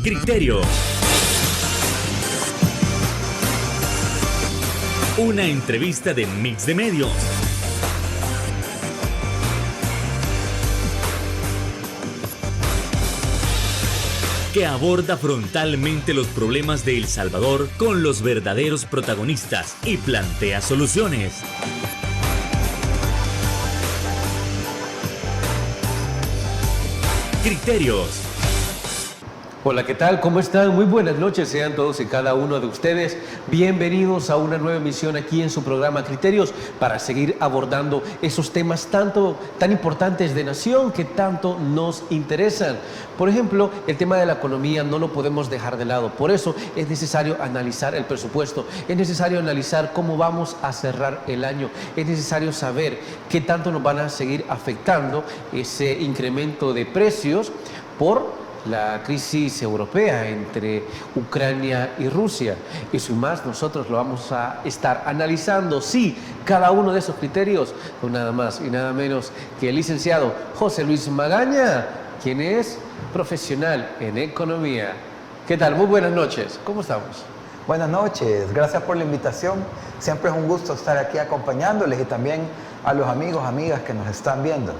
Criterio. Una entrevista de Mix de Medios. Que aborda frontalmente los problemas de El Salvador con los verdaderos protagonistas y plantea soluciones. Criterios. Hola, ¿qué tal? ¿Cómo están? Muy buenas noches, sean todos y cada uno de ustedes bienvenidos a una nueva emisión aquí en su programa Criterios para seguir abordando esos temas tan importantes de nación que tanto nos interesan. Por ejemplo, el tema de la economía no lo podemos dejar de lado, por eso es necesario analizar el presupuesto, es necesario analizar cómo vamos a cerrar el año, es necesario saber qué tanto nos van a seguir afectando ese incremento de precios por la crisis europea entre Ucrania y Rusia. Y sin más, nosotros lo vamos a estar analizando, sí, cada uno de esos criterios, con nada más y nada menos que el licenciado José Luis Magaña, quien es profesional en economía. ¿Qué tal? Muy buenas noches. ¿Cómo estamos? Buenas noches, gracias por la invitación. Siempre es un gusto estar aquí acompañándoles y también a los amigos, amigas que nos están viendo.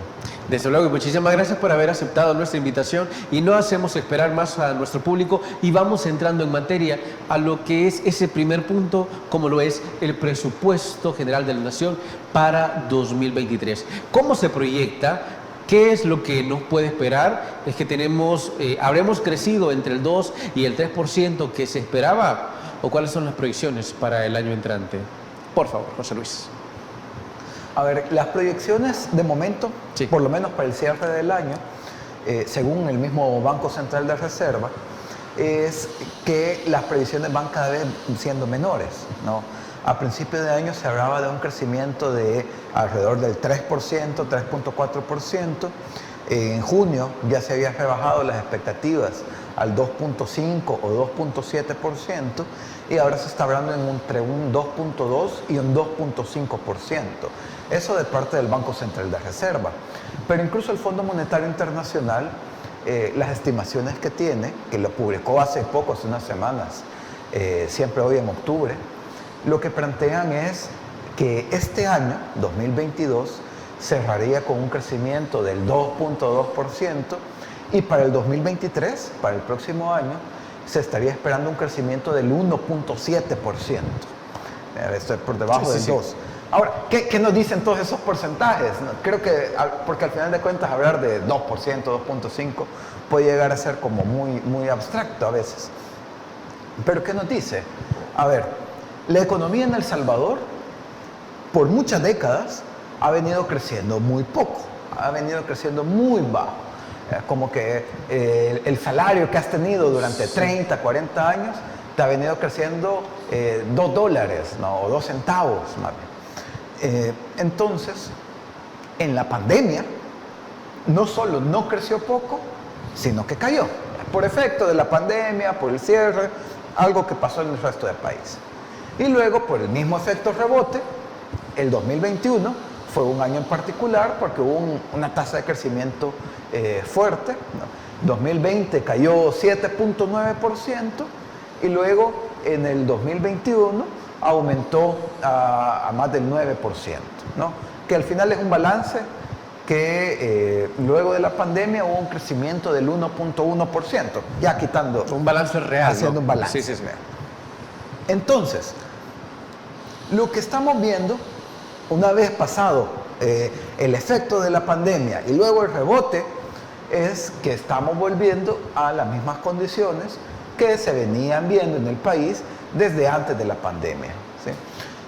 Desde luego, y muchísimas gracias por haber aceptado nuestra invitación y no hacemos esperar más a nuestro público y vamos entrando en materia a lo que es ese primer punto, como lo es el presupuesto general de la Nación para 2023. ¿Cómo se proyecta? ¿Qué es lo que nos puede esperar? Es que habremos crecido entre el 2 y el 3% que se esperaba, ¿o cuáles son las proyecciones para el año entrante? Por favor, José Luis. A ver, las proyecciones de momento, sí, por lo menos para el cierre del año, según el mismo Banco Central de Reserva, es que las previsiones van cada vez siendo menores, ¿no? A principio de año se hablaba de un crecimiento de alrededor del 3%, 3.4%. En junio ya se habían rebajado las expectativas al 2.5 o 2.7% y ahora se está hablando entre un 2.2 y un 2.5%. Eso de parte del Banco Central de Reserva. Pero incluso el Fondo Monetario Internacional, las estimaciones que tiene, que lo publicó hace poco, hace unas semanas, siempre hoy en octubre, lo que plantean es que este año, 2022, cerraría con un crecimiento del 2.2% y para el 2023, para el próximo año, se estaría esperando un crecimiento del 1.7%. Esto es por debajo del 2%. Ahora, ¿qué nos dicen todos esos porcentajes? Creo que, porque al final de cuentas hablar de 2%, 2.5% puede llegar a ser como muy abstracto a veces. Pero ¿qué nos dice? A ver, la economía en El Salvador, por muchas décadas, ha venido creciendo muy poco, ha venido creciendo muy bajo. Como que el salario que has tenido durante 30, 40 años te ha venido creciendo $2, ¿no? O 2 centavos más bien. Entonces, en la pandemia, no solo no creció poco, sino que cayó. Por efecto de la pandemia, por el cierre, algo que pasó en el resto del país. Y luego, por el mismo efecto rebote, el 2021 fue un año en particular porque hubo una tasa de crecimiento fuerte, ¿no? 2020 cayó 7.9% y luego en el 2021 aumentó a más del 9%, ¿no? Que al final es un balance que luego de la pandemia hubo un crecimiento del 1.1%, ya quitando... Un balance real, haciendo, ¿no? Un balance. Sí. Entonces, lo que estamos viendo, una vez pasado el efecto de la pandemia y luego el rebote, es que estamos volviendo a las mismas condiciones que se venían viendo en el país desde antes de la pandemia, ¿sí?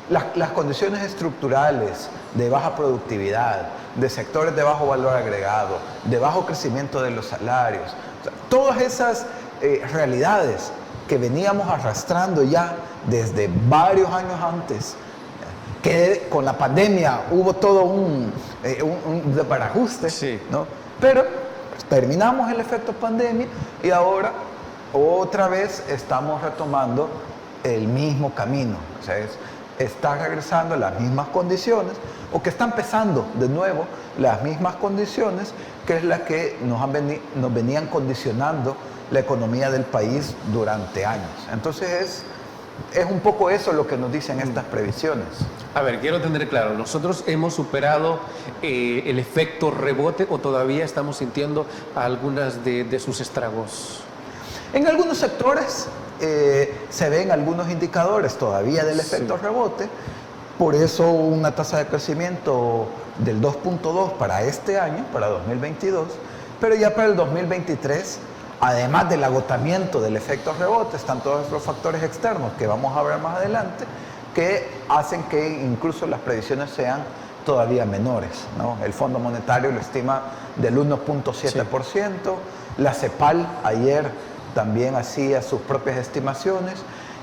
Las condiciones estructurales de baja productividad, de sectores de bajo valor agregado, de bajo crecimiento de los salarios, o sea, todas esas realidades que veníamos arrastrando ya desde varios años antes, que con la pandemia hubo todo un desbarajuste, sí, ¿no? Pero terminamos el efecto pandemia y ahora otra vez estamos retomando el mismo camino. O sea, está regresando a las mismas condiciones o que está empezando de nuevo las mismas condiciones que es la que nos venían condicionando la economía del país durante años. Entonces es un poco eso lo que nos dicen estas previsiones. A ver, quiero tener claro, ¿nosotros hemos superado el efecto rebote o todavía estamos sintiendo algunas de sus estragos? En algunos sectores se ven algunos indicadores todavía del efecto rebote, por eso una tasa de crecimiento del 2.2 para este año, para 2022, pero ya para el 2023, además del agotamiento del efecto rebote, están todos los factores externos que vamos a ver más adelante, que hacen que incluso las previsiones sean todavía menores, ¿no? El Fondo Monetario lo estima del 1.7%, la CEPAL ayer también hacía sus propias estimaciones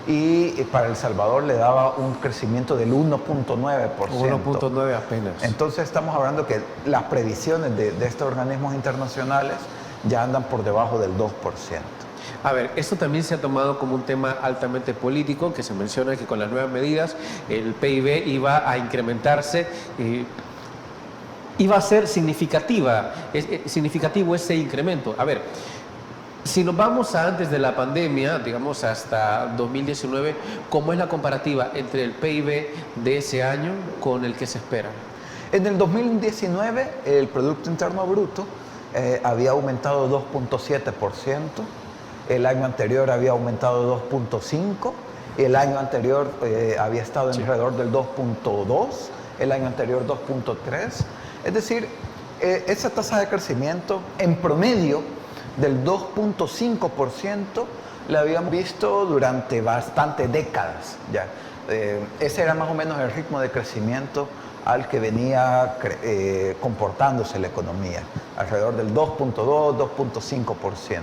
y para El Salvador le daba un crecimiento del 1.9%. 1.9 apenas. Entonces estamos hablando que las previsiones de estos organismos internacionales ya andan por debajo del 2%. A ver, esto también se ha tomado como un tema altamente político, que se menciona que con las nuevas medidas el PIB iba a incrementarse, iba a ser significativo ese incremento. A ver, si nos vamos a antes de la pandemia, digamos hasta 2019, ¿cómo es la comparativa entre el PIB de ese año con el que se espera? En el 2019 el Producto Interno Bruto había aumentado 2.7%, el año anterior había aumentado 2.5%, el año anterior había estado alrededor del 2.2%, el año anterior 2.3%. Es decir, esa tasa de crecimiento en promedio del 2.5% la habíamos visto durante bastantes décadas ya. Ese era más o menos el ritmo de crecimiento al que venía comportándose la economía, alrededor del 2.2, 2.5%.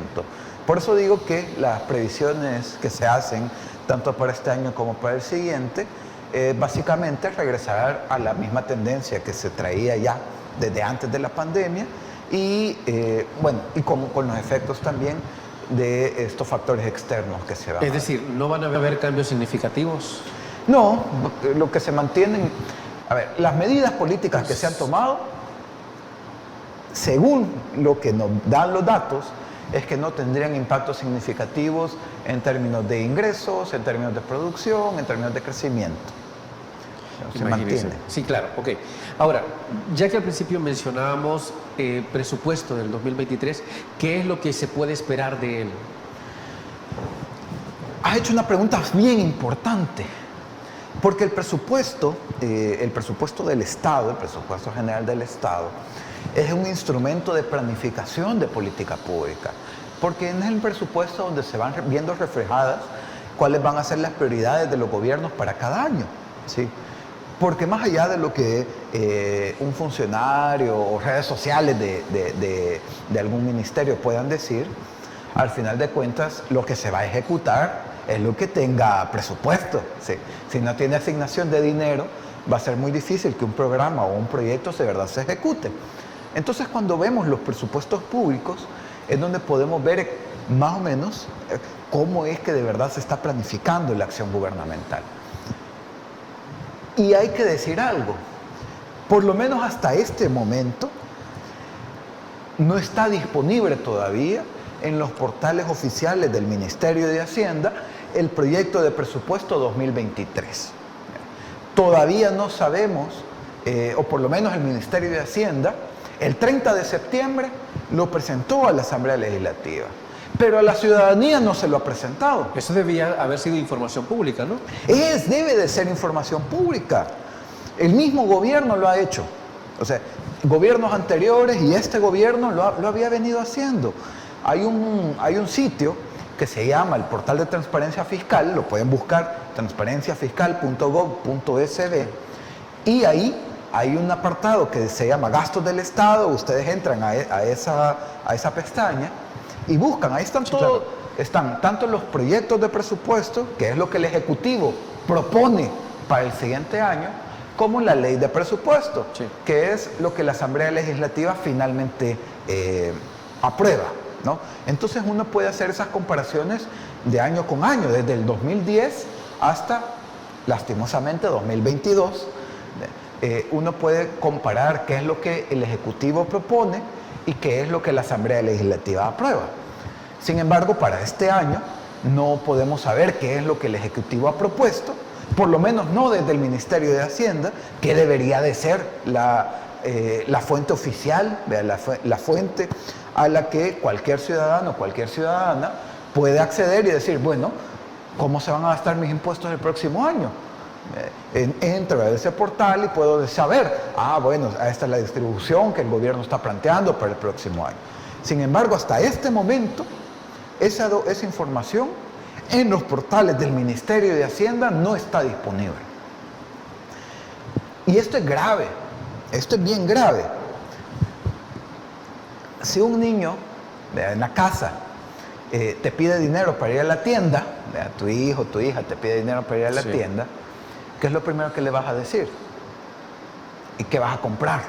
Por eso digo que las previsiones que se hacen, tanto para este año como para el siguiente, básicamente regresar a la misma tendencia que se traía ya desde antes de la pandemia y, y con los efectos también de estos factores externos que se van. Es decir, ¿no van a haber cambios significativos? No, lo que se mantienen... A ver, las medidas políticas que se han tomado, según lo que nos dan los datos, es que no tendrían impactos significativos en términos de ingresos, en términos de producción, en términos de crecimiento. Se mantiene. Sí, claro, ok. Ahora, ya que al principio mencionábamos presupuesto del 2023, ¿qué es lo que se puede esperar de él? Has hecho una pregunta bien importante, porque el presupuesto del Estado, el presupuesto general del Estado, es un instrumento de planificación de política pública, porque es el presupuesto donde se van viendo reflejadas cuáles van a ser las prioridades de los gobiernos para cada año, ¿sí? Porque más allá de lo que un funcionario o redes sociales de algún ministerio puedan decir, al final de cuentas lo que se va a ejecutar es lo que tenga presupuesto, ¿sí? Si no tiene asignación de dinero, va a ser muy difícil que un programa o un proyecto de verdad se ejecute. Entonces, cuando vemos los presupuestos públicos, es donde podemos ver más o menos cómo es que de verdad se está planificando la acción gubernamental. Y hay que decir algo, por lo menos hasta este momento, no está disponible todavía en los portales oficiales del Ministerio de Hacienda el proyecto de presupuesto 2023. Todavía no sabemos, o por lo menos el Ministerio de Hacienda, el 30 de septiembre lo presentó a la Asamblea Legislativa, pero a la ciudadanía no se lo ha presentado. Eso debía haber sido información pública, ¿no? Debe de ser información pública. El mismo gobierno lo ha hecho. O sea, gobiernos anteriores y este gobierno lo había venido haciendo. Hay un sitio que se llama el Portal de Transparencia Fiscal, lo pueden buscar, transparenciafiscal.gov.sb, y ahí hay un apartado que se llama Gastos del Estado. Ustedes entran a esa pestaña y buscan, ahí están todos, claro. Están tanto los proyectos de presupuesto, que es lo que el Ejecutivo propone para el siguiente año, como la ley de presupuesto, sí, que es lo que la Asamblea Legislativa finalmente aprueba, ¿no? Entonces uno puede hacer esas comparaciones de año con año, desde el 2010 hasta, lastimosamente, 2022. Uno puede comparar qué es lo que el Ejecutivo propone y qué es lo que la Asamblea Legislativa aprueba. Sin embargo, para este año no podemos saber qué es lo que el Ejecutivo ha propuesto, por lo menos no desde el Ministerio de Hacienda, que debería de ser la fuente oficial, la fuente a la que cualquier ciudadano o cualquier ciudadana puede acceder y decir, bueno, ¿cómo se van a gastar mis impuestos el próximo año? Entro a ese portal y puedo saber, bueno, esta es la distribución que el gobierno está planteando para el próximo año. Sin embargo, hasta este momento, esa información en los portales del Ministerio de Hacienda no está disponible. Y esto es grave, esto es bien grave. Si un niño en la casa te pide dinero para ir a la tienda, tu hijo, tu hija te pide dinero para ir a la tienda, ¿qué es lo primero que le vas a decir? ¿Y qué vas a comprar?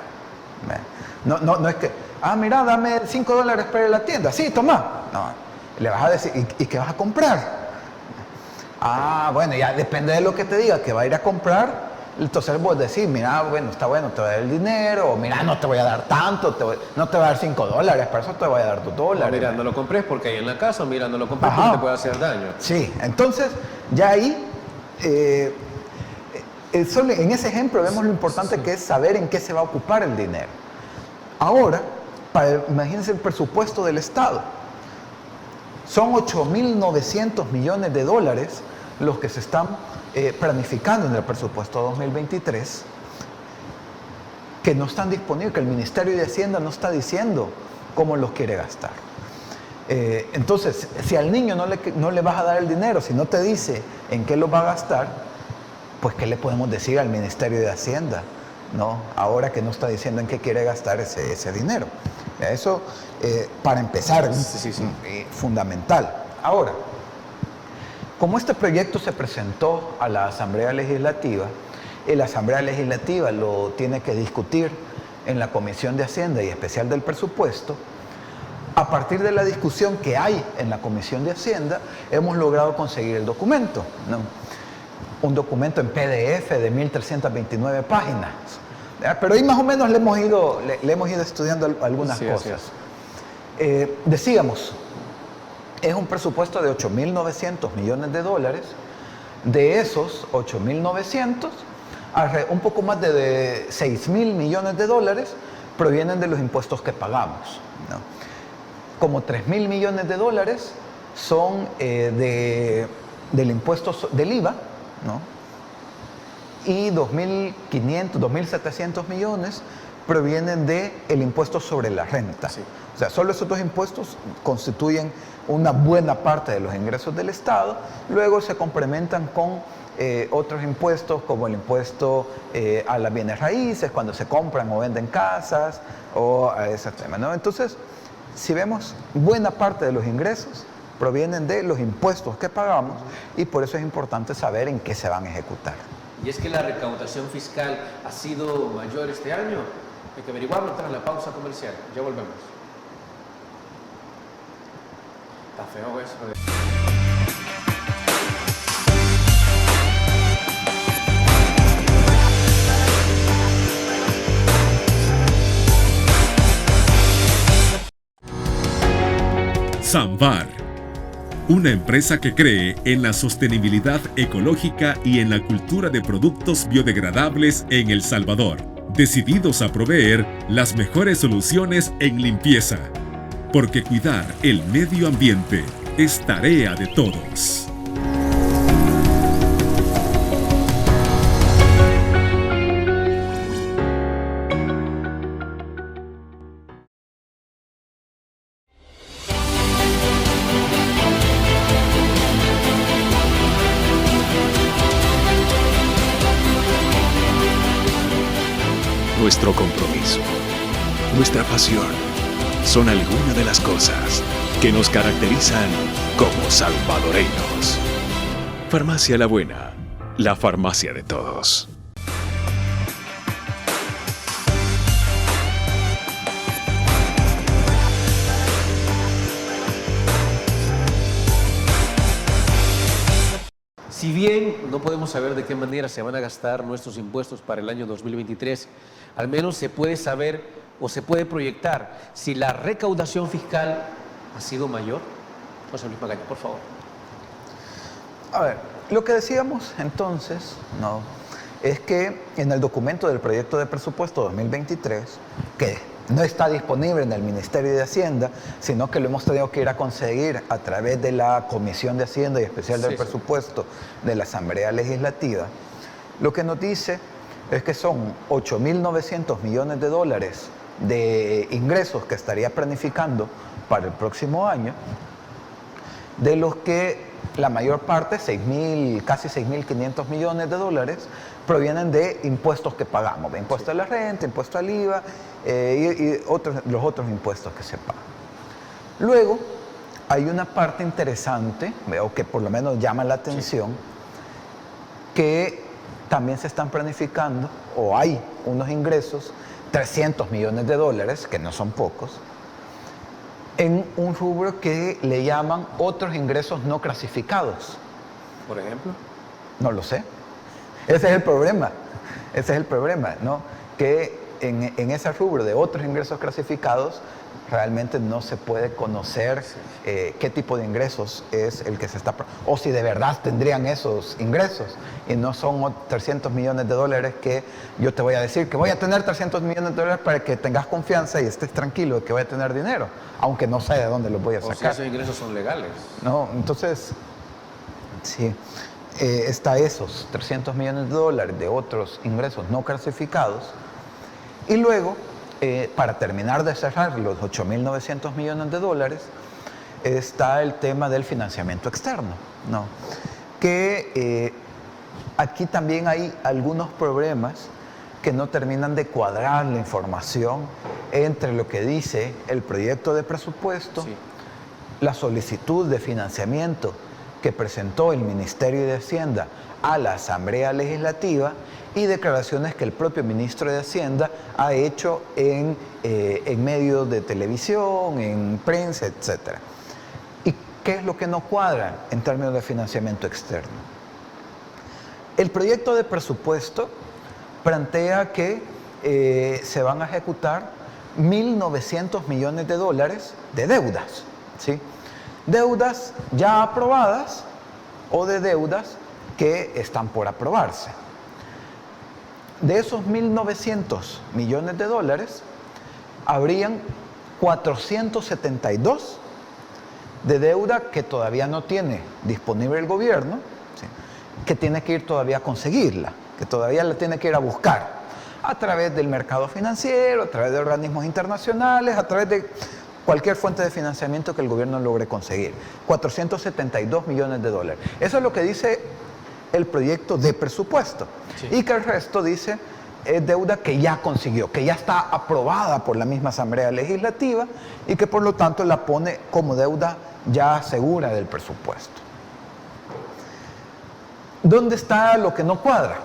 No es que, mira, dame $5 para ir a la tienda. Sí, toma. No, le vas a decir, ¿y qué vas a comprar? Bueno, ya depende de lo que te diga, que va a ir a comprar. Entonces vos decís, mira, bueno, está bueno, te voy a dar el dinero, o mira, no te voy a dar tanto, no te voy a dar $5, para eso te voy a dar $2. No, mira, no lo compres porque hay en la casa, mira, no lo compres porque te puede hacer daño. Sí, entonces ya ahí, solo en ese ejemplo vemos lo importante que es saber en qué se va a ocupar el dinero. Ahora, imagínense el presupuesto del Estado. Son 8.900 millones de dólares los que se están planificando en el presupuesto 2023, que no están disponibles, que el Ministerio de Hacienda no está diciendo cómo los quiere gastar. Entonces, si al niño no le vas a dar el dinero, si no te dice en qué lo va a gastar, pues ¿qué le podemos decir al Ministerio de Hacienda? ¿No? Ahora que no está diciendo en qué quiere gastar ese dinero. Eso, para empezar, fundamental. Ahora, como este proyecto se presentó a la Asamblea Legislativa, la Asamblea Legislativa lo tiene que discutir en la Comisión de Hacienda y especial del presupuesto. A partir de la discusión que hay en la Comisión de Hacienda, hemos logrado conseguir el documento, ¿no? Un documento en PDF de 1.329 páginas. Pero ahí más o menos le hemos ido estudiando algunas cosas. Decíamos, es un presupuesto de 8.900 millones de dólares. De esos 8.900, un poco más de 6.000 millones de dólares provienen de los impuestos que pagamos, ¿no? Como 3.000 millones de dólares son del impuesto del IVA, ¿no? Y 2.500, 2.700 millones provienen del impuesto sobre la renta. Sí. O sea, solo esos dos impuestos constituyen una buena parte de los ingresos del Estado. Luego se complementan con otros impuestos, como el impuesto a las bienes raíces, cuando se compran o venden casas, o a ese tema, ¿no? Entonces, si vemos, buena parte de los ingresos provienen de los impuestos que pagamos, y por eso es importante saber en qué se van a ejecutar. Y es que la recaudación fiscal ha sido mayor este año. Hay que averiguarlo tras la pausa comercial. Ya volvemos. Está feo eso. Samvar, una empresa que cree en la sostenibilidad ecológica y en la cultura de productos biodegradables en El Salvador, decididos a proveer las mejores soluciones en limpieza, porque cuidar el medio ambiente es tarea de todos. Nuestro compromiso, nuestra pasión, son algunas de las cosas que nos caracterizan como salvadoreños. Farmacia La Buena, la farmacia de todos. Si bien no podemos saber de qué manera se van a gastar nuestros impuestos para el año 2023, al menos se puede saber o se puede proyectar si la recaudación fiscal ha sido mayor José Luis Magaña, por favor. A ver, lo que decíamos entonces, ¿no?, es que en el documento del proyecto de presupuesto 2023, que no está disponible en el Ministerio de Hacienda, sino que lo hemos tenido que ir a conseguir a través de la Comisión de Hacienda y Especial del Presupuesto de la Asamblea Legislativa, lo que nos dice es que son 8.900 millones de dólares de ingresos que estaría planificando para el próximo año, de los que la mayor parte, casi 6.500 millones de dólares, provienen de impuestos que pagamos, de impuesto a la renta, impuesto al IVA y los otros impuestos que se pagan. Luego, hay una parte interesante, o que por lo menos llama la atención, que también se están planificando, o hay unos ingresos, 300 millones de dólares, que no son pocos, en un rubro que le llaman otros ingresos no clasificados. ¿Por ejemplo? No lo sé. Ese es el problema, ¿no? Que en ese rubro de otros ingresos clasificados realmente no se puede conocer qué tipo de ingresos es el que se está... O si de verdad tendrían esos ingresos y no son 300 millones de dólares que yo te voy a decir que voy a tener 300 millones de dólares para que tengas confianza y estés tranquilo de que voy a tener dinero, aunque no sé de dónde los voy a sacar. O si esos ingresos son legales. No, entonces, sí, está esos 300 millones de dólares de otros ingresos no clasificados. Y luego, para terminar de cerrar los 8.900 millones de dólares, está el tema del financiamiento externo, ¿no? Que aquí también hay algunos problemas que no terminan de cuadrar la información entre lo que dice el proyecto de presupuesto, la solicitud de financiamiento que presentó el Ministerio de Hacienda a la Asamblea Legislativa y declaraciones que el propio ministro de Hacienda ha hecho en medios de televisión, en prensa, etc. ¿Y qué es lo que no cuadra en términos de financiamiento externo? El proyecto de presupuesto plantea que se van a ejecutar 1.900 millones de dólares de deudas, ¿sí? Deudas ya aprobadas o de deudas que están por aprobarse. De esos 1.900 millones de dólares, habrían 472 de deuda que todavía no tiene disponible el gobierno, ¿sí?, que tiene que ir todavía a conseguirla, que todavía la tiene que ir a buscar a través del mercado financiero, a través de organismos internacionales, a través de cualquier fuente de financiamiento que el gobierno logre conseguir. 472 millones de dólares. Eso es lo que dice el proyecto de presupuesto. Y que el resto dice es deuda que ya consiguió, que ya está aprobada por la misma Asamblea Legislativa y que por lo tanto la pone como deuda ya segura del presupuesto. ¿Dónde está lo que no cuadra?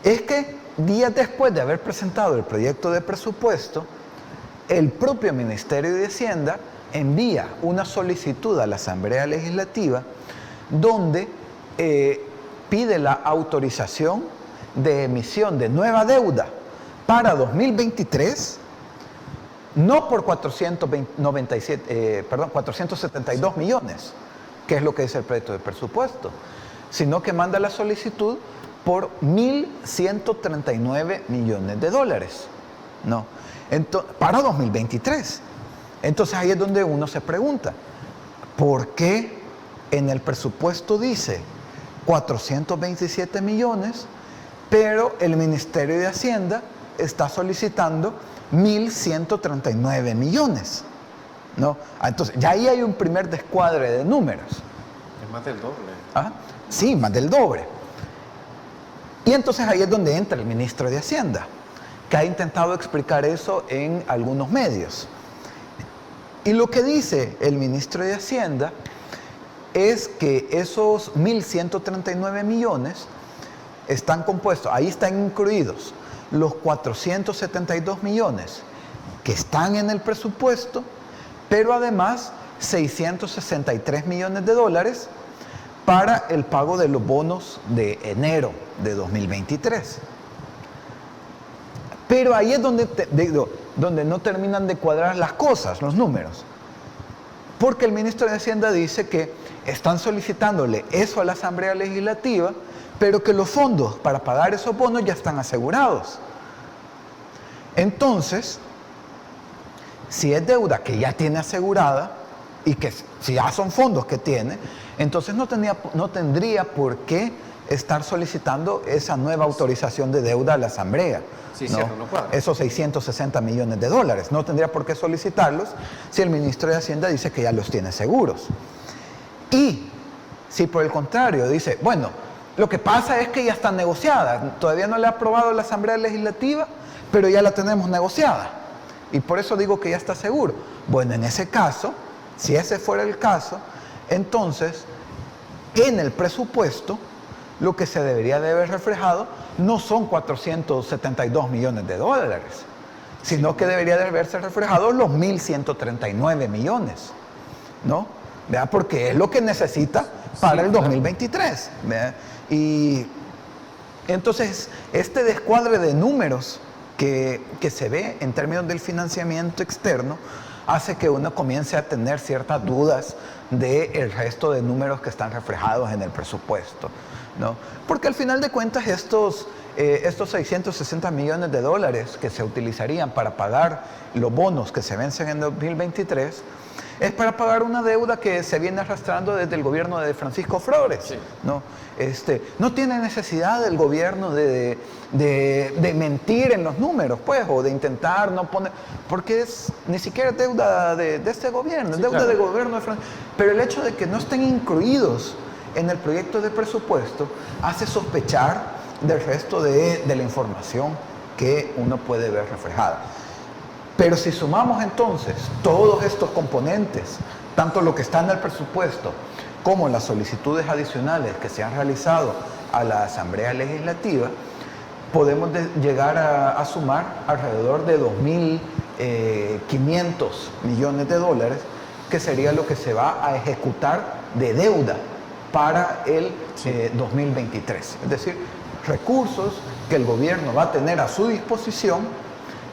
Es que días después de haber presentado el proyecto de presupuesto, el propio Ministerio de Hacienda envía una solicitud a la Asamblea Legislativa donde pide la autorización de emisión de nueva deuda para 2023, no por 472 millones, que es lo que dice el proyecto de presupuesto, sino que manda la solicitud por 1.139 millones de dólares, ¿no? Para 2023. Entonces ahí es donde uno se pregunta, ¿por qué en el presupuesto dice 427 millones, pero el Ministerio de Hacienda está solicitando 1.139 millones? ¿No? Entonces ya ahí hay un primer descuadre de números. Es más del doble. ¿Ah? Sí, más del doble. Y entonces ahí es donde entra el ministro de Hacienda, que ha intentado explicar eso en algunos medios. Y lo que dice el ministro de Hacienda es que esos 1.139 millones están compuestos, ahí están incluidos los 472 millones que están en el presupuesto, pero además 663 millones de dólares para el pago de los bonos de enero de 2023. Pero ahí es donde no terminan de cuadrar las cosas, los números. Porque el ministro de Hacienda dice que están solicitándole eso a la Asamblea Legislativa, pero que los fondos para pagar esos bonos ya están asegurados. Entonces, si es deuda que ya tiene asegurada y que si ya son fondos que tiene, entonces no tendría por qué estar solicitando esa nueva autorización de deuda a la Asamblea. Sí, ¿no? cierto, no cuadra. Esos 660 millones de dólares. No tendría por qué solicitarlos si el ministro de Hacienda dice que ya los tiene seguros. Y si por el contrario dice, bueno, lo que pasa es que ya está negociada, todavía no la ha aprobado la Asamblea Legislativa, pero ya la tenemos negociada. Y por eso digo que ya está seguro. Bueno, en ese caso, si ese fuera el caso, entonces, en el presupuesto, lo que se debería de haber reflejado no son 472 millones de dólares, sino que debería de haberse reflejado los 1.139 millones, ¿no? ¿Verdad? Porque es lo que necesita para el 2023. ¿Verdad? Y entonces, este descuadre de números que se ve en términos del financiamiento externo hace que uno comience a tener ciertas dudas del resto de números que están reflejados en el presupuesto, ¿no? Porque al final de cuentas estos 660 millones de dólares que se utilizarían para pagar los bonos que se vencen en 2023 es para pagar una deuda que se viene arrastrando desde el gobierno de Francisco Flores, sí, ¿no? No tiene necesidad del gobierno de mentir en los números, pues, o de intentar no poner, porque ni siquiera es deuda de este gobierno, es deuda del gobierno de Francisco. Pero el hecho de que no estén incluidos en el proyecto de presupuesto hace sospechar del resto de la información que uno puede ver reflejada. Pero si sumamos entonces todos estos componentes, tanto lo que está en el presupuesto como las solicitudes adicionales que se han realizado a la Asamblea Legislativa, podemos llegar a sumar alrededor de 2.500 millones de dólares, que sería lo que se va a ejecutar de deuda para el 2023. Es decir, recursos que el gobierno va a tener a su disposición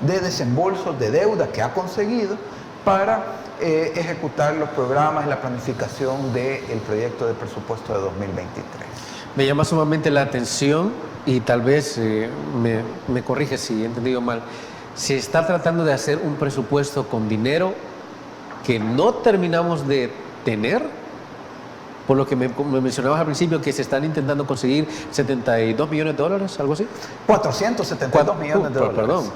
de desembolsos de deuda que ha conseguido para ejecutar los programas y la planificación del proyecto de presupuesto de 2023. Me llama sumamente la atención y tal vez me corrige si he entendido mal. Se está tratando de hacer un presupuesto con dinero que no terminamos de tener, por lo que me mencionabas al principio, que se están intentando conseguir 72 millones de dólares, algo así. 472 millones de dólares. Perdón,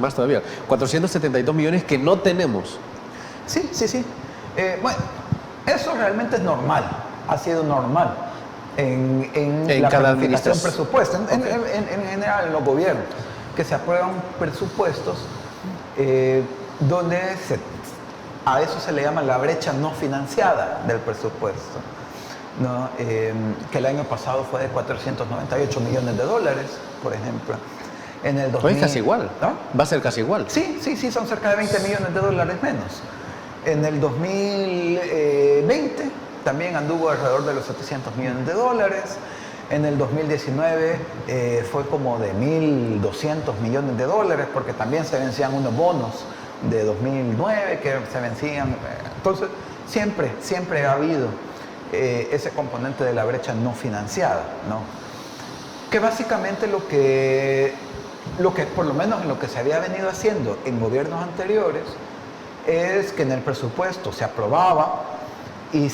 más todavía. 472 millones que no tenemos. Sí. Bueno, eso realmente es normal, ha sido normal en la cada planificación presupuesto, en general en los gobiernos, que se aprueban presupuestos donde a eso se le llama la brecha no financiada del presupuesto, ¿no? Que el año pasado fue de 498 millones de dólares, por ejemplo. En el 2000, es casi igual, ¿no? Va a ser casi igual. Sí, son cerca de 20 millones de dólares menos. En el 2020 también anduvo alrededor de los 700 millones de dólares. En el 2019 fue como de 1.200 millones de dólares, porque también se vencían unos bonos de 2009 que se vencían. Entonces, siempre ha habido ese componente de la brecha no financiada, ¿no? Que básicamente lo que por lo menos en lo que se había venido haciendo en gobiernos anteriores es que en el presupuesto se aprobaba y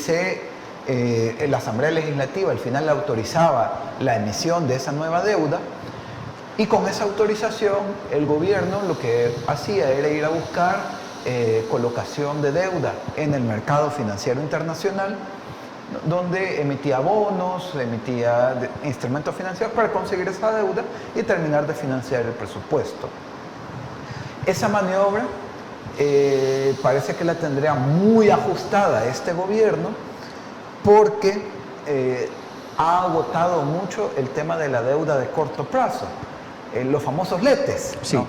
la Asamblea Legislativa al final autorizaba la emisión de esa nueva deuda, y con esa autorización el gobierno lo que hacía era ir a buscar colocación de deuda en el mercado financiero internacional, donde emitía bonos, emitía instrumentos financieros para conseguir esa deuda y terminar de financiar el presupuesto. Esa maniobra parece que la tendría muy ajustada este gobierno, porque ha agotado mucho el tema de la deuda de corto plazo, los famosos letes, sí, ¿no?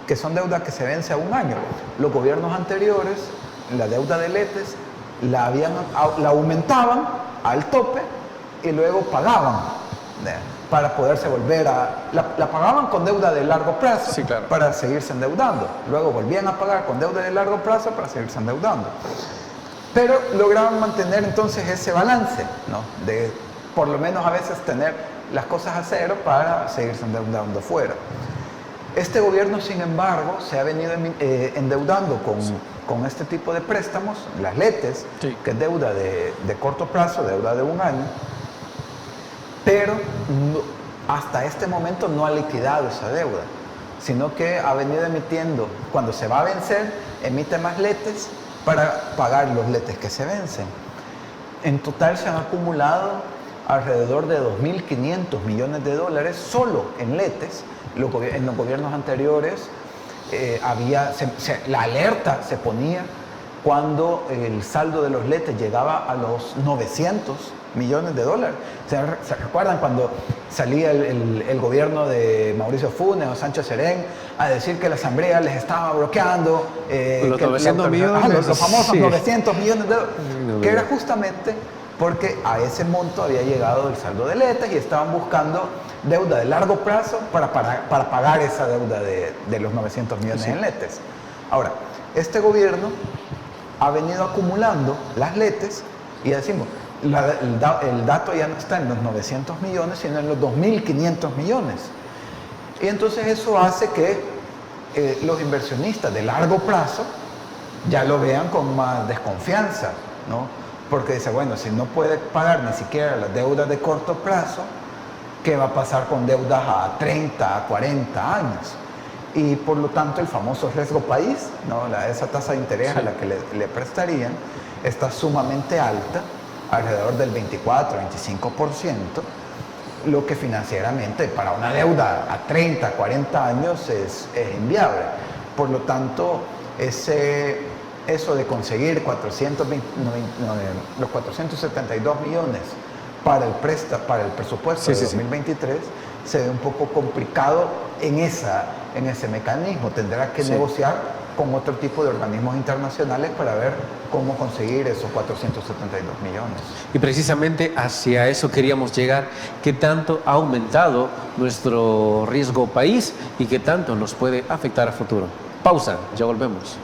Que son deudas que se vence a un año. Los gobiernos anteriores, la deuda de letes la aumentaban al tope y luego pagaban para poderse volver la pagaban con deuda de largo plazo, sí, claro, para seguirse endeudando. Luego volvían a pagar con deuda de largo plazo para seguirse endeudando. Pero lograban mantener entonces ese balance, ¿no? De por lo menos a veces tener las cosas a cero para seguirse endeudando fuera. Este gobierno, sin embargo, se ha venido endeudando con este tipo de préstamos, las LETES, Sí. que es deuda de corto plazo, deuda de un año, pero hasta este momento no ha liquidado esa deuda, sino que ha venido emitiendo, cuando se va a vencer, emite más LETES para pagar los LETES que se vencen. En total se han acumulado alrededor de 2.500 millones de dólares solo en LETES. En los gobiernos anteriores la alerta se ponía cuando el saldo de los LETES llegaba a los 900 millones de dólares. ¿Se recuerdan cuando salía el gobierno de Mauricio Funes o Sánchez Serén a decir que la Asamblea les estaba bloqueando los 900 millones, los famosos sí. 900 millones de dólares, que era justamente porque a ese monto había llegado el saldo de LETES y estaban buscando deuda de largo plazo para pagar esa deuda de los 900 millones Sí. en LETES. Ahora, este gobierno ha venido acumulando las LETES y ya decimos, el dato ya no está en los 900 millones, sino en los 2.500 millones. Y entonces eso hace que los inversionistas de largo plazo ya lo vean con más desconfianza, ¿no? Porque dice, bueno, si no puede pagar ni siquiera las deudas de corto plazo, ¿qué va a pasar con deudas a 30, a 40 años? Y por lo tanto el famoso riesgo país, ¿no? Esa tasa de interés Sí. a la que le prestarían está sumamente alta, alrededor del 24-25%, lo que financieramente para una deuda a 30, 40 años es inviable. Por lo tanto, eso de conseguir los 472 millones para el presupuesto de 2023 se ve un poco complicado en ese mecanismo. Tendrá que negociar con otro tipo de organismos internacionales para ver cómo conseguir esos 472 millones. Y precisamente hacia eso queríamos llegar. ¿Qué tanto ha aumentado nuestro riesgo país y qué tanto nos puede afectar a futuro? Pausa, ya volvemos.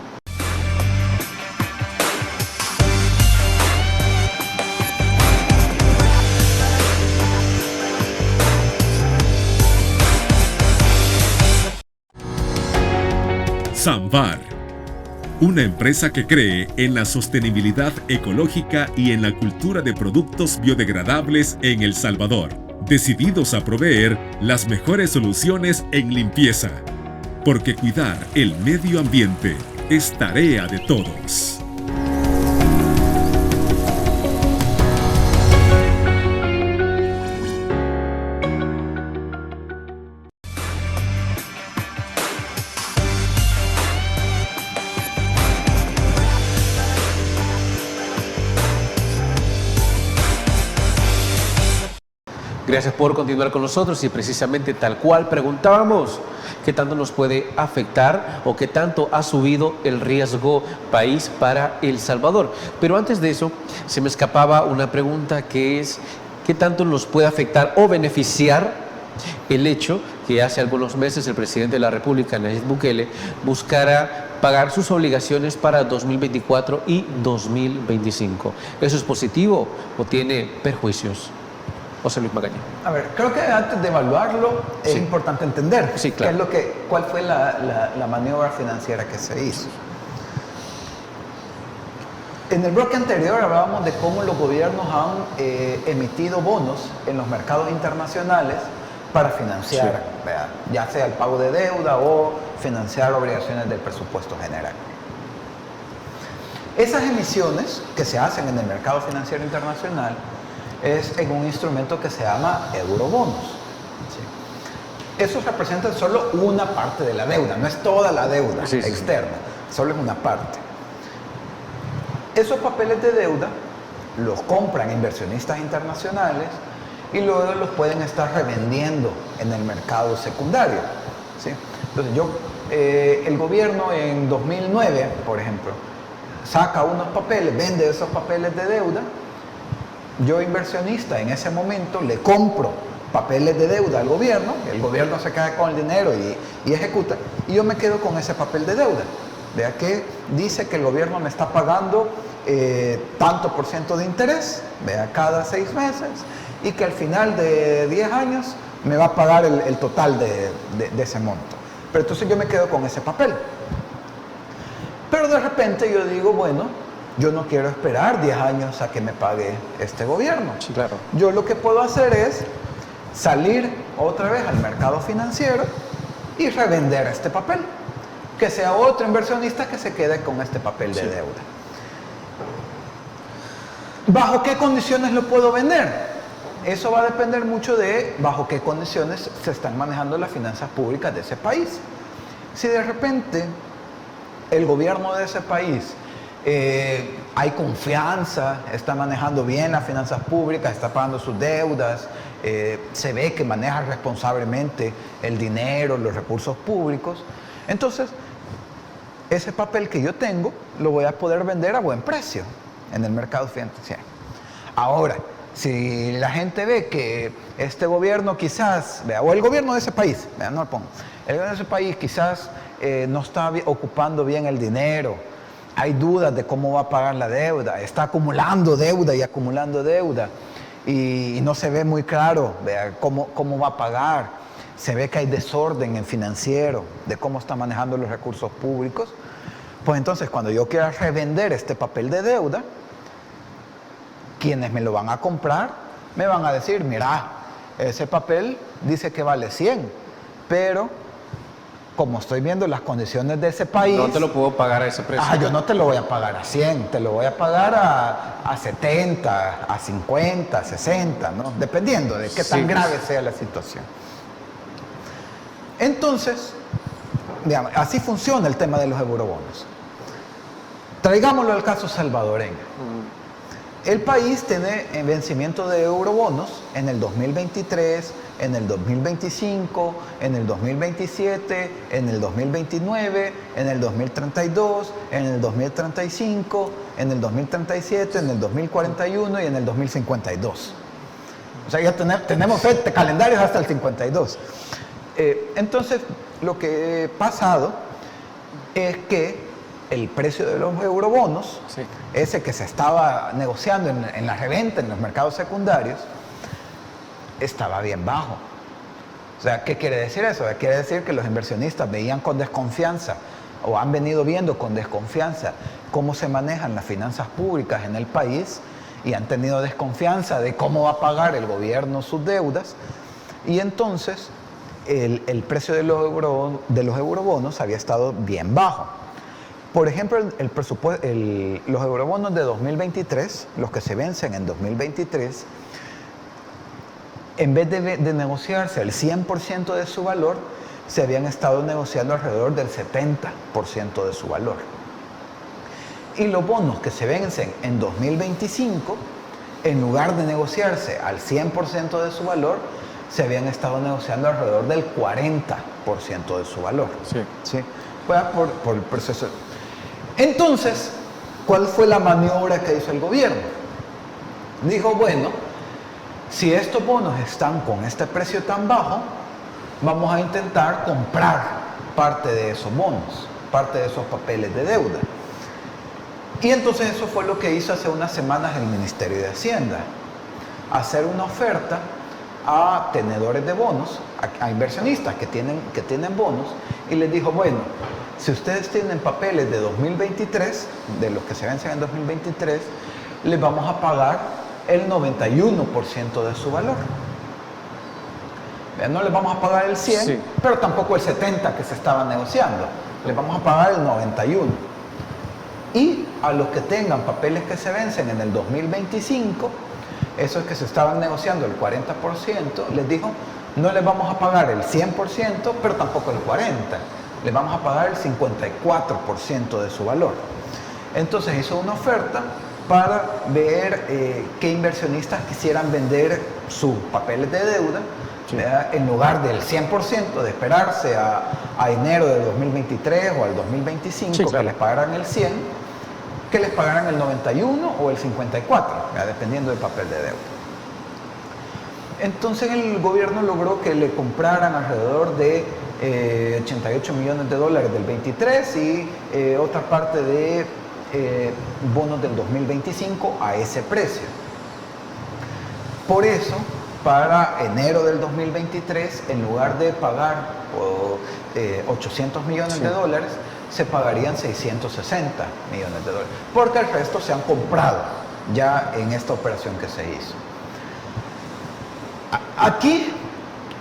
Samvar, una empresa que cree en la sostenibilidad ecológica y en la cultura de productos biodegradables en El Salvador, decididos a proveer las mejores soluciones en limpieza, porque cuidar el medio ambiente es tarea de todos. Gracias por continuar con nosotros y precisamente tal cual preguntábamos, ¿qué tanto nos puede afectar o qué tanto ha subido el riesgo país para El Salvador? Pero antes de eso, se me escapaba una pregunta que es, ¿qué tanto nos puede afectar o beneficiar el hecho que hace algunos meses el presidente de la República, Nayib Bukele, buscara pagar sus obligaciones para 2024 y 2025? ¿Eso es positivo o tiene perjuicios? José Luis Magaña. A ver, creo que antes de evaluarlo es importante entender Sí, claro. cuál fue la maniobra financiera que se hizo. En el bloque anterior hablábamos de cómo los gobiernos han emitido bonos en los mercados internacionales para financiar, ya sea el pago de deuda o financiar obligaciones del presupuesto general. Esas emisiones que se hacen en el mercado financiero internacional es en un instrumento que se llama eurobonos. ¿Sí? Esos representan solo una parte de la deuda, no es toda la deuda externa, solo es una parte. Esos papeles de deuda los compran inversionistas internacionales y luego los pueden estar revendiendo en el mercado secundario. ¿Sí? Entonces el gobierno en 2009, por ejemplo, saca unos papeles, vende esos papeles de deuda. Yo, inversionista, en ese momento le compro papeles de deuda al gobierno, el gobierno se queda con el dinero y ejecuta, y yo me quedo con ese papel de deuda. Vea que dice que el gobierno me está pagando tanto por ciento de interés, cada 6 meses, y que al final de 10 años me va a pagar el total de ese monto. Pero entonces yo me quedo con ese papel. Pero de repente yo digo, bueno, yo no quiero esperar 10 años a que me pague este gobierno. Sí, claro. Yo lo que puedo hacer es salir otra vez al mercado financiero y revender este papel. Que sea otro inversionista que se quede con este papel de deuda. ¿Bajo qué condiciones lo puedo vender? Eso va a depender mucho de bajo qué condiciones se están manejando las finanzas públicas de ese país. Si de repente el gobierno de ese país hay confianza, está manejando bien las finanzas públicas, está pagando sus deudas, se ve que maneja responsablemente el dinero, los recursos públicos, entonces ese papel que yo tengo lo voy a poder vender a buen precio en el mercado financiero. Ahora, si la gente ve que este gobierno quizás, o el gobierno de ese país, no lo pongo, el gobierno de ese país quizás no está ocupando bien el dinero, hay dudas de cómo va a pagar la deuda, está acumulando deuda y acumulando deuda y no se ve muy claro cómo va a pagar, se ve que hay desorden en financiero de cómo está manejando los recursos públicos, pues entonces cuando yo quiera revender este papel de deuda, quienes me lo van a comprar me van a decir, mira, ese papel dice que vale 100, pero como estoy viendo las condiciones de ese país... No te lo puedo pagar a ese precio. Yo no te lo voy a pagar a 100, te lo voy a pagar a 70, a 50, a 60, ¿no? Dependiendo de qué tan grave sea la situación. Entonces, digamos, así funciona el tema de los eurobonos. Traigámoslo al caso salvadoreño. El país tiene vencimiento de eurobonos en el 2023, en el 2025, en el 2027, en el 2029, en el 2032, en el 2035, en el 2037, en el 2041 y en el 2052. O sea, ya tenemos calendarios hasta el 52. Entonces, lo que ha pasado es que el precio de los eurobonos, ese que se estaba negociando en la reventa en los mercados secundarios, estaba bien bajo. O sea, ¿qué quiere decir eso? Quiere decir que los inversionistas veían con desconfianza o han venido viendo con desconfianza cómo se manejan las finanzas públicas en el país y han tenido desconfianza de cómo va a pagar el gobierno sus deudas y entonces el precio de los eurobonos había estado bien bajo. Por ejemplo, los eurobonos de 2023, los que se vencen en 2023, en vez de negociarse el 100% de su valor, se habían estado negociando alrededor del 70% de su valor. Y los bonos que se vencen en 2025, en lugar de negociarse al 100% de su valor, se habían estado negociando alrededor del 40% de su valor. ¿Sí? Fue por el proceso. Entonces, ¿cuál fue la maniobra que hizo el gobierno? Dijo, bueno, si estos bonos están con este precio tan bajo, vamos a intentar comprar parte de esos bonos, parte de esos papeles de deuda. Y entonces eso fue lo que hizo hace unas semanas el Ministerio de Hacienda, hacer una oferta a tenedores de bonos, a inversionistas que tienen bonos, y les dijo, bueno, si ustedes tienen papeles de 2023, de los que se vencen en 2023, les vamos a pagar el 91% de su valor. No les vamos a pagar el 100, pero tampoco el 70 que se estaba negociando. Les vamos a pagar el 91%. Y a los que tengan papeles que se vencen en el 2025, esos que se estaban negociando el 40%, les dijo, no les vamos a pagar el 100%, pero tampoco el 40%. Les vamos a pagar el 54% de su valor. Entonces hizo una oferta para ver qué inversionistas quisieran vender sus papeles de deuda, en lugar del 100%, de esperarse a enero de 2023 o al 2025, que les pagaran el 100%, que les pagaran el 91% o el 54%, dependiendo del papel de deuda. Entonces el gobierno logró que le compraran alrededor de 88 millones de dólares del 23 y otra parte de bonos del 2025 a ese precio. Por eso, para enero del 2023, en lugar de pagar 800 millones de dólares, se pagarían 660 millones de dólares, porque el resto se han comprado ya en esta operación que se hizo. Aquí,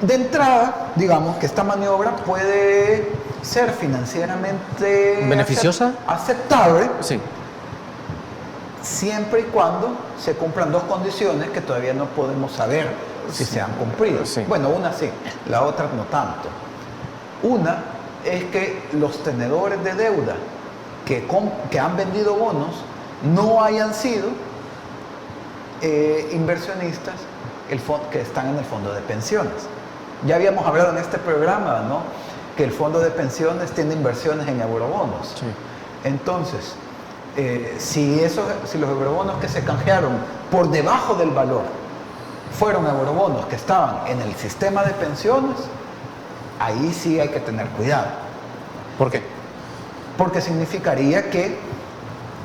de entrada, digamos que esta maniobra puede ser financieramente ¿beneficiosa? Aceptable, Sí. siempre y cuando se cumplan dos condiciones que todavía no podemos saber si se han cumplido. Sí. Bueno, una sí, la otra no tanto. Una es que los tenedores de deuda que han vendido bonos no hayan sido inversionistas que están en el fondo de pensiones. Ya habíamos hablado en este programa, ¿no?, que el fondo de pensiones tiene inversiones en eurobonos. Sí. Entonces, si los eurobonos que se canjearon por debajo del valor fueron eurobonos que estaban en el sistema de pensiones, ahí sí hay que tener cuidado. ¿Por qué? Porque significaría que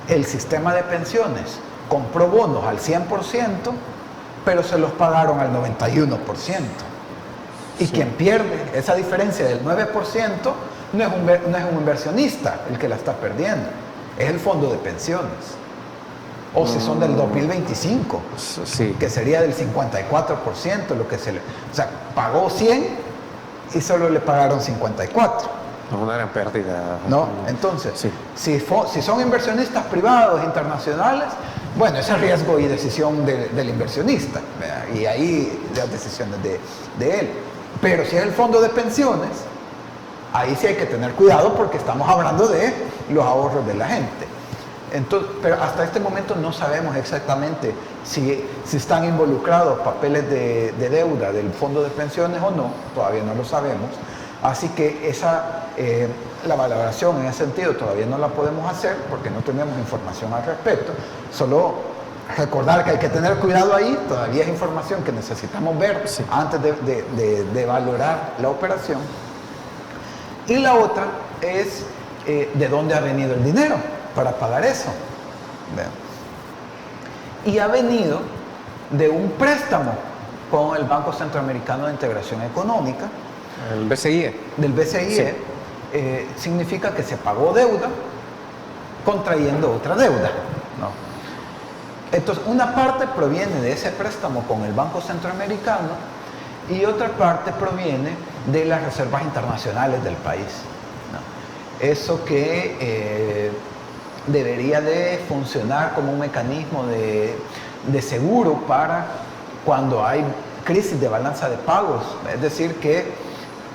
el sistema de pensiones compró bonos al 100%, pero se los pagaron al 91%. Y quien pierde esa diferencia del 9% no es un inversionista el que la está perdiendo, es el fondo de pensiones. O si son del 2025, Sí. que sería del 54%, lo que o sea, pagó 100 y solo le pagaron 54. Una gran pérdida. ¿No? Entonces, Sí. si son inversionistas privados, internacionales, bueno, ese es riesgo y decisión del inversionista, ¿verdad? Y ahí las decisiones de él. Pero si es el fondo de pensiones, ahí sí hay que tener cuidado porque estamos hablando de los ahorros de la gente. Entonces, pero hasta este momento no sabemos exactamente si están involucrados papeles de deuda del fondo de pensiones o no, todavía no lo sabemos. Así que la valoración en ese sentido todavía no la podemos hacer porque no tenemos información al respecto. Solo recordar que hay que tener cuidado ahí, todavía es información que necesitamos ver antes de valorar la operación. Y la otra es de dónde ha venido el dinero para pagar eso. Y ha venido de un préstamo con el Banco Centroamericano de Integración Económica, El BCIE. del BCIE. Significa que se pagó deuda contrayendo otra deuda, ¿no? Entonces, una parte proviene de ese préstamo con el Banco Centroamericano y otra parte proviene de las reservas internacionales del país, ¿no? Eso que debería de funcionar como un mecanismo de seguro para cuando hay crisis de balanza de pagos, es decir, que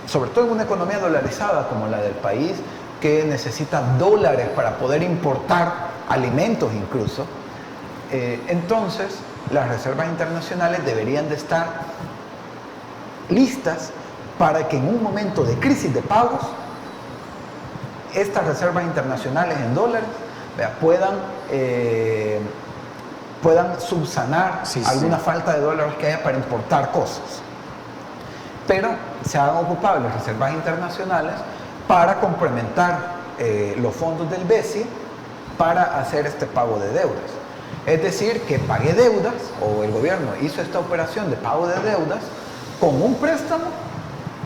sobre todo en una economía dolarizada como la del país, que necesita dólares para poder importar alimentos incluso, entonces las reservas internacionales deberían de estar listas para que en un momento de crisis de pagos, estas reservas internacionales en dólares puedan subsanar alguna falta de dólares que haya para importar cosas. Pero se han ocupado las reservas internacionales para complementar los fondos del BCI para hacer este pago de deudas. Es decir, que pagué deudas, o el gobierno hizo esta operación de pago de deudas con un préstamo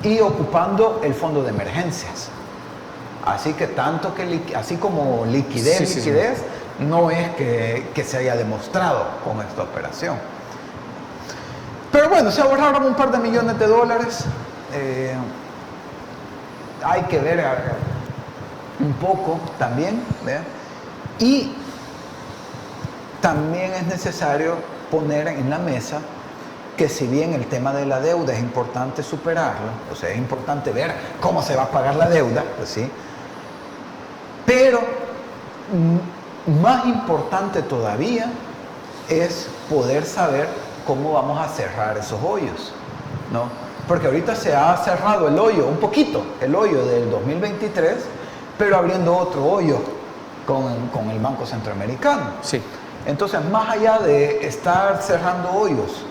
y ocupando el fondo de emergencias. Así que así como liquidez, no es que se haya demostrado con esta operación. Pero bueno, se ahorraron un par de millones de dólares. Hay que ver un poco también, ¿verdad? Y también es necesario poner en la mesa que si bien el tema de la deuda es importante superarlo, o sea, es importante ver cómo se va a pagar la deuda, pues sí, pero más importante todavía es poder saber cómo vamos a cerrar esos hoyos, ¿no? Porque ahorita se ha cerrado el hoyo, un poquito, el hoyo del 2023, pero abriendo otro hoyo con el Banco Centroamericano. Sí. Entonces, más allá de estar cerrando hoyos,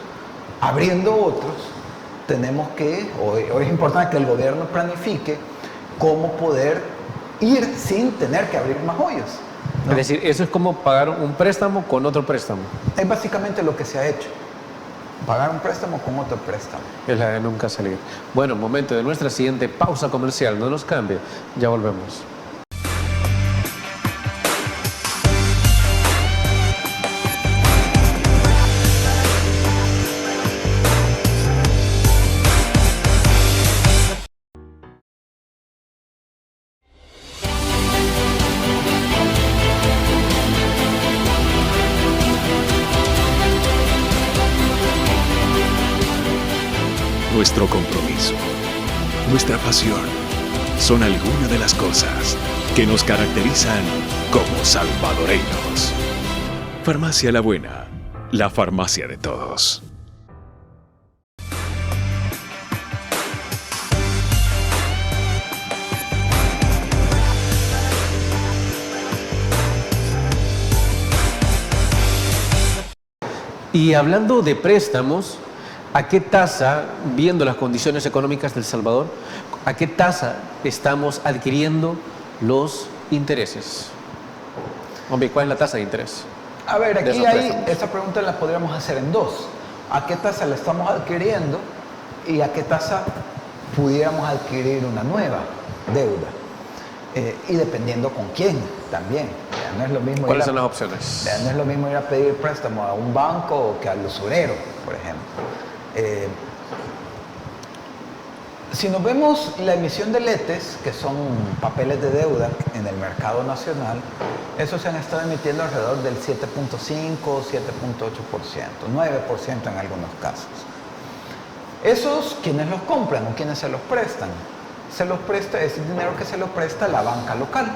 abriendo otros, tenemos que, o es importante que el gobierno planifique cómo poder ir sin tener que abrir más hoyos. ¿no? Es decir, eso es como pagar un préstamo con otro préstamo. Es básicamente lo que se ha hecho. Pagar un préstamo con otro préstamo. Es la de nunca salir. Bueno, momento de nuestra siguiente pausa comercial. No nos cambie. Ya volvemos. Nuestro compromiso, nuestra pasión, son algunas de las cosas que nos caracterizan como salvadoreños. Farmacia La Buena, la farmacia de todos. Y hablando de préstamos, ¿a qué tasa, viendo las condiciones económicas del Salvador, a qué tasa estamos adquiriendo los intereses? Hombre, ¿cuál es la tasa de interés? A ver, de aquí esos hay, préstamos? esta pregunta la podríamos hacer en dos. ¿A qué tasa la estamos adquiriendo y a qué tasa pudiéramos adquirir una nueva deuda? Y dependiendo con quién también. Ya no es lo mismo ¿Cuáles son las opciones? ya no es lo mismo ir a pedir préstamo a un banco que al usurero, por ejemplo. Si nos vemos la emisión de letes, que son papeles de deuda en el mercado nacional, esos se han estado emitiendo alrededor del 7.5, 7.8%, 9% en algunos casos. Esos, ¿quiénes los compran o quiénes se los prestan? Se los presta, ese dinero que se lo presta la banca local.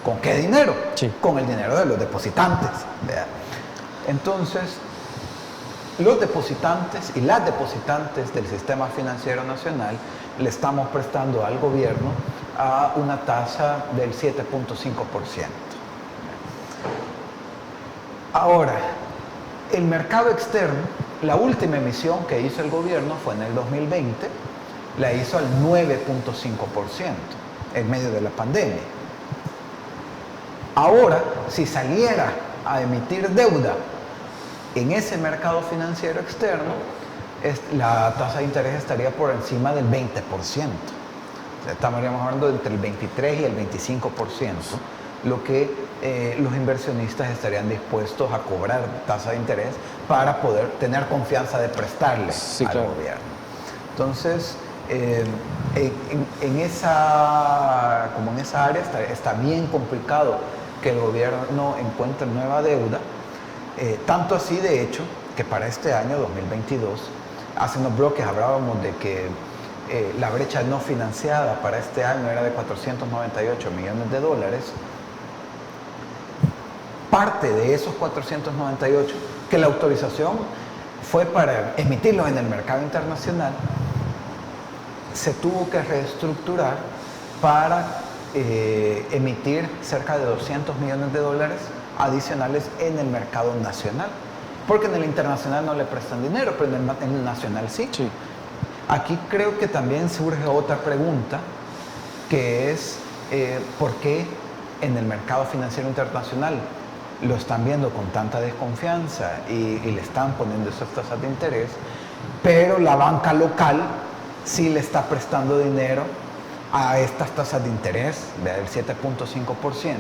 ¿Con qué dinero? Sí. Con el dinero de los depositantes. ¿Verdad? Entonces, los depositantes y las depositantes del sistema financiero nacional le estamos prestando al gobierno a una tasa del 7.5%. Ahora, el mercado externo, la última emisión que hizo el gobierno fue en el 2020, la hizo al 9.5% en medio de la pandemia. Ahora, si saliera a emitir deuda en ese mercado financiero externo, la tasa de interés estaría por encima del 20%. O sea, estaríamos hablando de entre el 23 y el 25%, lo que los inversionistas estarían dispuestos a cobrar tasa de interés para poder tener confianza de prestarle al gobierno. Entonces, en esa área está bien complicado que el gobierno encuentre nueva deuda. Tanto así, de hecho, que para este año 2022, hace unos bloques hablábamos de que la brecha no financiada para este año era de 498 millones de dólares. Parte de esos 498, que la autorización fue para emitirlos en el mercado internacional, se tuvo que reestructurar para emitir cerca de 200 millones de dólares adicionales en el mercado nacional, porque en el internacional no le prestan dinero, pero en el nacional sí. Aquí creo que también surge otra pregunta, que es ¿por qué en el mercado financiero internacional lo están viendo con tanta desconfianza y le están poniendo esas tasas de interés, pero la banca local sí le está prestando dinero a estas tasas de interés del 7.5%,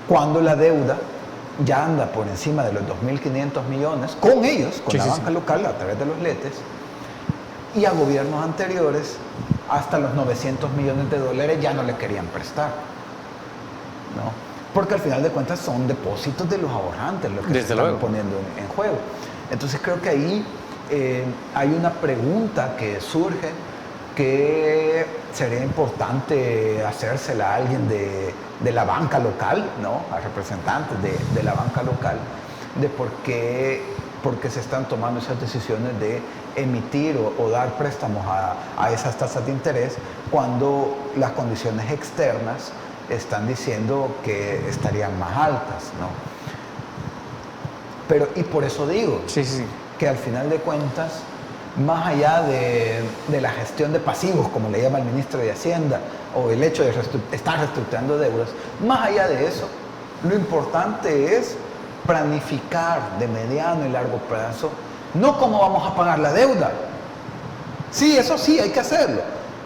cuando la deuda ya anda por encima de los 2.500 millones, con ellos, con la banca local, a través de los letes, y a gobiernos anteriores, hasta los 900 millones de dólares ya no le querían prestar, ¿no? Porque al final de cuentas son depósitos de los ahorrantes lo que se están poniendo en juego. Entonces creo que ahí hay una pregunta que surge que sería importante hacérsela a alguien de la banca local, ¿no? A representantes de la banca local, de por qué se están tomando esas decisiones de emitir o dar préstamos a esas tasas de interés cuando las condiciones externas están diciendo que estarían más altas, ¿no? Pero, y por eso digo que al final de cuentas, más allá de la gestión de pasivos, como le llama el ministro de Hacienda, o el hecho de estar reestructurando deudas, más allá de eso, Lo importante es planificar de mediano y largo plazo, no cómo vamos a pagar la deuda. Sí, eso sí, hay que hacerlo,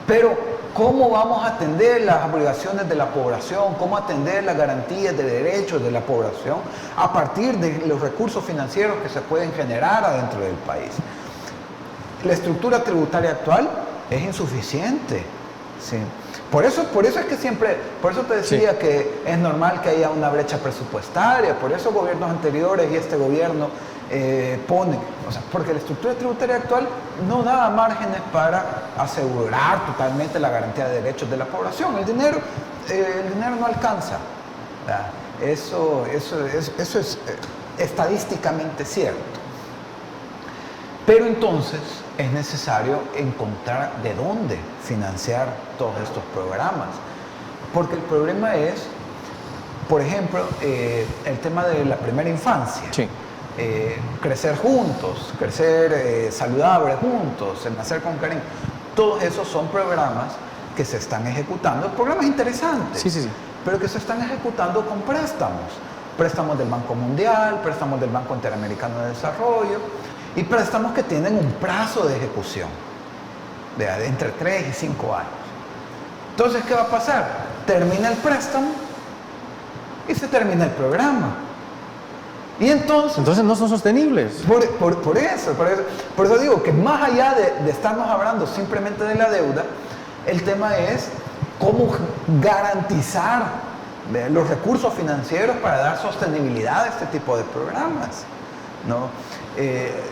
pero cómo vamos a atender las obligaciones de la población, cómo atender las garantías de derechos de la población a partir de los recursos financieros que se pueden generar adentro del país. La estructura tributaria actual es insuficiente, ¿sí? Por eso es que siempre, por eso te decía que es normal que haya una brecha presupuestaria, por eso gobiernos anteriores y este gobierno ponen, o sea, porque la estructura tributaria actual no da márgenes para asegurar totalmente la garantía de derechos de la población. El dinero no alcanza, ¿verdad? Eso es estadísticamente cierto. Pero entonces es necesario encontrar de dónde financiar todos estos programas. Porque el problema es, por ejemplo, el tema de la primera infancia. Sí. Crecer juntos, crecer saludable juntos, el nacer con cariño. Todos esos son programas que se están ejecutando, programas interesantes, pero que se están ejecutando con préstamos. Préstamos del Banco Mundial, préstamos del Banco Interamericano de Desarrollo, y préstamos que tienen un plazo de ejecución de entre 3 y 5 años. Entonces, ¿qué va a pasar? Termina el préstamo y se termina el programa. Y entonces no son sostenibles. Por eso digo que más allá de estarnos hablando simplemente de la deuda, el tema es cómo garantizar los recursos financieros para dar sostenibilidad a este tipo de programas, ¿no?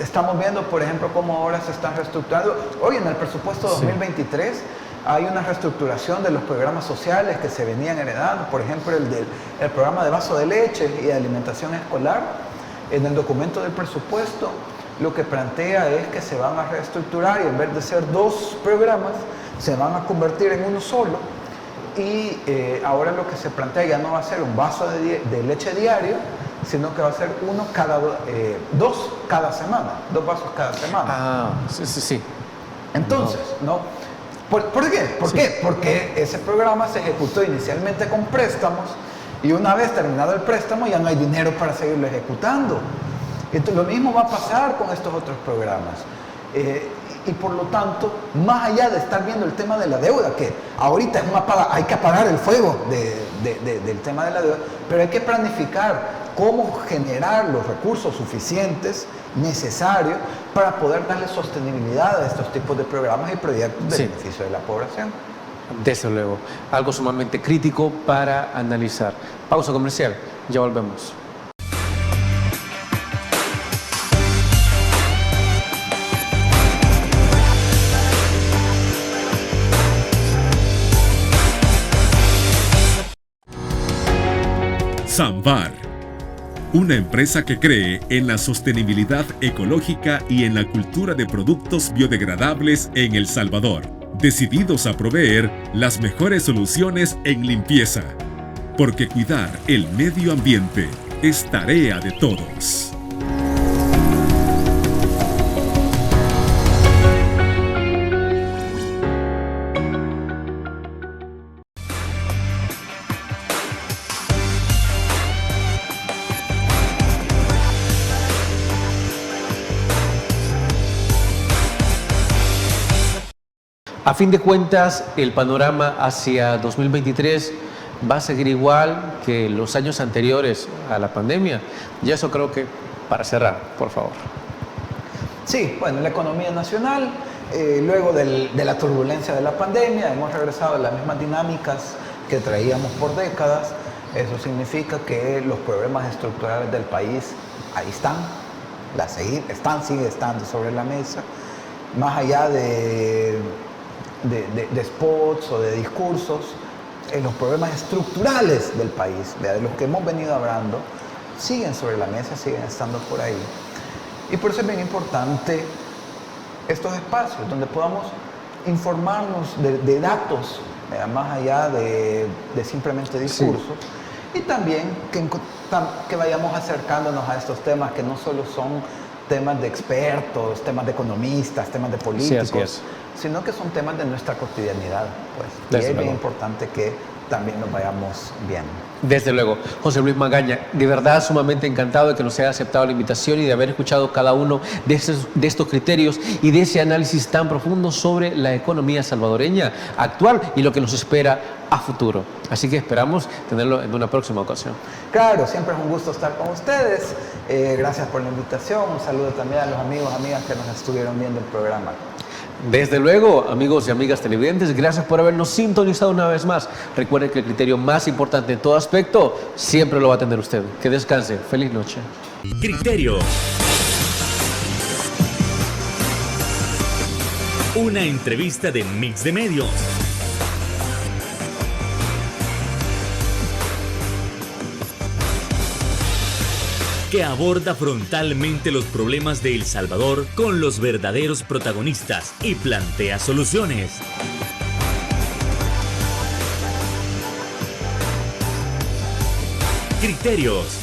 Estamos viendo, por ejemplo, cómo ahora se están reestructurando. Hoy en el presupuesto 2023 hay una reestructuración de los programas sociales que se venían heredando. Por ejemplo, el programa de vaso de leche y de alimentación escolar. En el documento del presupuesto lo que plantea es que se van a reestructurar y en vez de ser 2 programas, se van a convertir en uno solo. Y ahora lo que se plantea ya no va a ser un vaso de leche diario, sino que va a ser 2 cada semana, 2 vasos cada semana. Ah, sí. Entonces, ¿no? ¿Por qué? ¿Por qué? Porque ese programa se ejecutó inicialmente con préstamos y una vez terminado el préstamo ya no hay dinero para seguirlo ejecutando. Entonces, lo mismo va a pasar con estos otros programas. Y por lo tanto, más allá de estar viendo el tema de la deuda, que ahorita hay que apagar el fuego del tema de la deuda, pero hay que planificar cómo generar los recursos suficientes, necesarios, para poder darle sostenibilidad a estos tipos de programas y proyectos de beneficio de la población. Desde luego, algo sumamente crítico para analizar. Pausa comercial, ya volvemos. Samvar, una empresa que cree en la sostenibilidad ecológica y en la cultura de productos biodegradables en El Salvador, decididos a proveer las mejores soluciones en limpieza, porque cuidar el medio ambiente es tarea de todos. A fin de cuentas, el panorama hacia 2023 va a seguir igual que los años anteriores a la pandemia. Y eso creo que para cerrar, por favor. Sí, bueno, la economía nacional, luego de la turbulencia de la pandemia, hemos regresado a las mismas dinámicas que traíamos por décadas. Eso significa que los problemas estructurales del país ahí están, siguen estando sobre la mesa, más allá de spots o de discursos, los problemas estructurales del país, de los que hemos venido hablando, siguen sobre la mesa, siguen estando por ahí. Y por eso es bien importante estos espacios donde podamos informarnos de datos, más allá de simplemente discursos, y también que vayamos acercándonos a estos temas que no solo son temas de expertos, temas de economistas, temas de políticos, sino que son temas de nuestra cotidianidad, pues. Y es bien importante que también nos vayamos bien. Desde luego. José Luis Magaña, de verdad sumamente encantado de que nos haya aceptado la invitación y de haber escuchado cada uno de estos criterios y de ese análisis tan profundo sobre la economía salvadoreña actual y lo que nos espera a futuro. Así que esperamos tenerlo en una próxima ocasión. Claro, siempre es un gusto estar con ustedes. Gracias por la invitación. Un saludo también a los amigos y amigas que nos estuvieron viendo el programa. Desde luego, amigos y amigas televidentes, gracias por habernos sintonizado una vez más. Recuerden que el criterio más importante en todo aspecto siempre lo va a tener usted. Que descanse. Feliz noche. Criterio. Una entrevista de Mix de Medios. Que aborda frontalmente los problemas de El Salvador con los verdaderos protagonistas y plantea soluciones. Criterios.